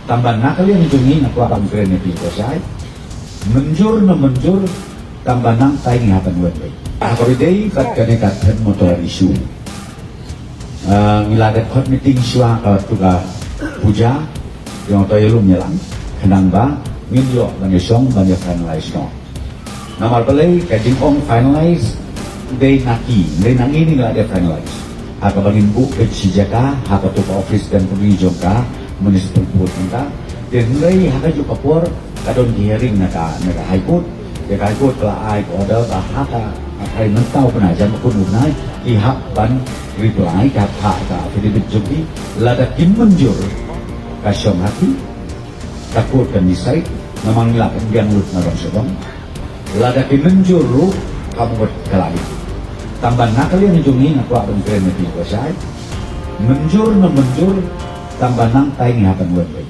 tambah nak kalian jungi nak kuat keren ni saya menjur tambah nang tai ni hapan buat baik. Kalau day kat kene kat motor isu ngilada kot meeting suah kalau tuga puja yang tahu lu menyelang kenang ba ngilok banyak song banyak finalize no. Nama pelai kajing ong finalize day nangi ni nggak ada finalize. Haka bangin bu kejaka haka tu office dan penunjuk ka municipal board kita dan mulai haka juga por kadon hearing naga high court ya high court telah ai order haka ai mentau pernah jam pun unai ihak ban reply kata affidavit juki lada kim menjur kasyong hati takut dan nisai memang lakan yang lut narong sebang lada kim menjur lu kamu berkelai tambah nak kalian jungi nak kuat dan keren nanti kuasai menjur tambah nang tai ni hapan buat baik.